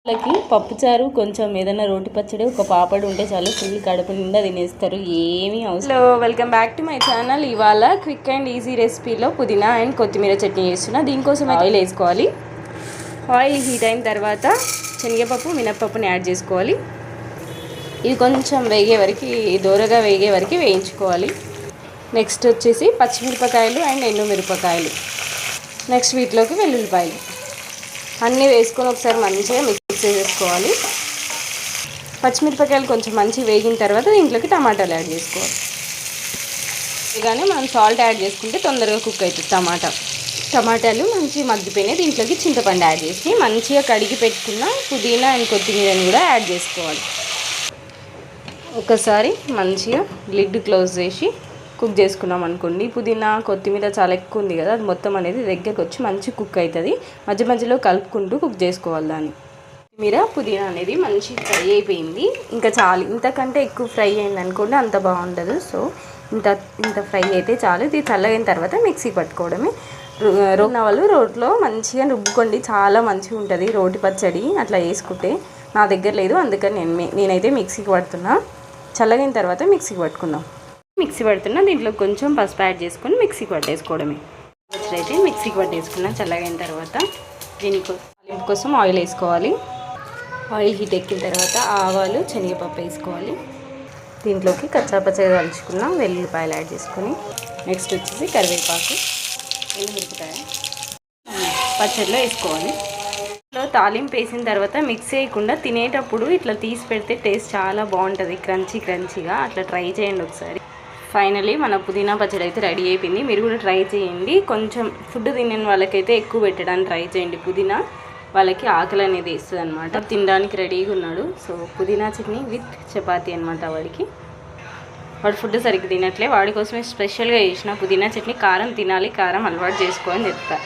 వాళ్ళకి పప్పుచారు కొంచెం ఏదైనా రోటి పచ్చడి ఒక పాపడు ఉంటే చాలు ఫుల్ కడుపు నిండా తినేస్తారు. ఏమీ అవసరం. Welcome back to my channel. ఇవాళ క్విక్ అండ్ ఈజీ రెసిపీలో పుదీనా అండ్ కొత్తిమీర చట్నీ చేస్తున్నా. దీనికోసం ఆయిల్ వేసుకోవాలి. ఆయిల్ హీట్ అయిన తర్వాత శనగపప్పు మినప్పప్పుని యాడ్ చేసుకోవాలి. ఇది కొంచెం వేగే వరకు దూరగా వేగే వరకు వేయించుకోవాలి. నెక్స్ట్ వచ్చేసి పచ్చిమిరపకాయలు అండ్ ఎండుమిరపకాయలు. నెక్స్ట్ వీటిలోకి వెల్లుల్లిపాయలు అన్నీ వేసుకొని ఒకసారి మంచిగా మిక్స్ చేసేసుకోవాలి. పచ్చిమిరపకాయలు కొంచెం మంచిగా వేగిన తర్వాత దీంట్లోకి టమాటాలు యాడ్ చేసుకోవాలి. ఇలానే మనం సాల్ట్ యాడ్ చేసుకుంటే తొందరగా కుక్ అవుతుంది. టమాటాలు మంచిగా మగ్గిపోయినాయి. దీంట్లోకి చింతపండు యాడ్ చేసి మంచిగా కడిగి పెట్టుకున్న పుదీనా అండ్ కొత్తిమీరని కూడా యాడ్ చేసుకోవాలి. ఒకసారి మంచిగా లిడ్ క్లోజ్ చేసి కుక్ చేసుకున్నాం అనుకోండి. పుదీనా కొత్తిమీర చాలా ఎక్కువ ఉంది కదా, అది మొత్తం అనేది దగ్గరకు వచ్చి మంచి కుక్ అవుతుంది. మధ్య మధ్యలో కలుపుకుంటూ కుక్ చేసుకోవాలి దాన్ని. కొత్తిమీర పుదీనా అనేది మంచి ఫ్రై అయిపోయింది. ఇంకా చాలు, ఇంతకంటే ఎక్కువ ఫ్రై అయింది అనుకోండి అంత బాగుండదు. సో ఇంత ఫ్రై అయితే చాలు. ఇది చల్లగైన తర్వాత మిక్సీ పట్టుకోవడమే. వాళ్ళు రోట్లో మంచిగా రుబ్బుకోండి, చాలా మంచిగా ఉంటుంది రోటి పచ్చడి. అట్లా వేసుకుంటే నా దగ్గర లేదు, అందుకని నేనైతే మిక్సీకి పడుతున్నా. చల్లగైన తర్వాత మిక్సీకి పట్టుకుందాం. మిక్సీ పడుతున్నా. దీంట్లో కొంచెం పసుపు యాడ్ చేసుకొని మిక్సీకి పట్టేసుకోవడమే. అయితే మిక్సీకి పట్టేసుకున్నా. చల్లగైన తర్వాత దీనికోసం ఆయిల్ వేసుకోవాలి. ఆయిల్ హీట్ ఎక్కిన తర్వాత ఆవాలు శనగపప్పు వేసుకోవాలి. దీంట్లోకి కచ్చాపచ్చగా కలుచుకున్న వెల్లుల్లిపాయలు యాడ్ చేసుకొని నెక్స్ట్ వచ్చేసి కరివేపాకు, ఎండుమిరపకాయ పచ్చడిలో వేసుకోవాలి. తాలింపు వేసిన తర్వాత మిక్స్ చేయకుండా తినేటప్పుడు ఇట్లా తీసి పెడితే టేస్ట్ చాలా బాగుంటుంది, క్రంచీగా. అట్లా ట్రై చేయండి ఒకసారి. ఫైనలీ మన పుదీనా పచ్చడి అయితే రెడీ అయిపోయింది. మీరు కూడా ట్రై చేయండి. కొంచెం ఫుడ్ తినని వాళ్ళకైతే ఎక్కువ పెట్టడానికి ట్రై చేయండి. పుదీనా వాళ్ళకి ఆకలి అనేది వేస్తుంది అనమాట. తినడానికి రెడీగా ఉన్నాడు. సో పుదీనా చట్నీ విత్ చపాతీ అనమాట. వాడు ఫుడ్ సరిగ్గా తినట్లే, వాడి కోసమే స్పెషల్గా చేసిన పుదీనా చట్నీ. కారం తినాలి, కారం అలవాటు చేసుకో అని చెప్తా.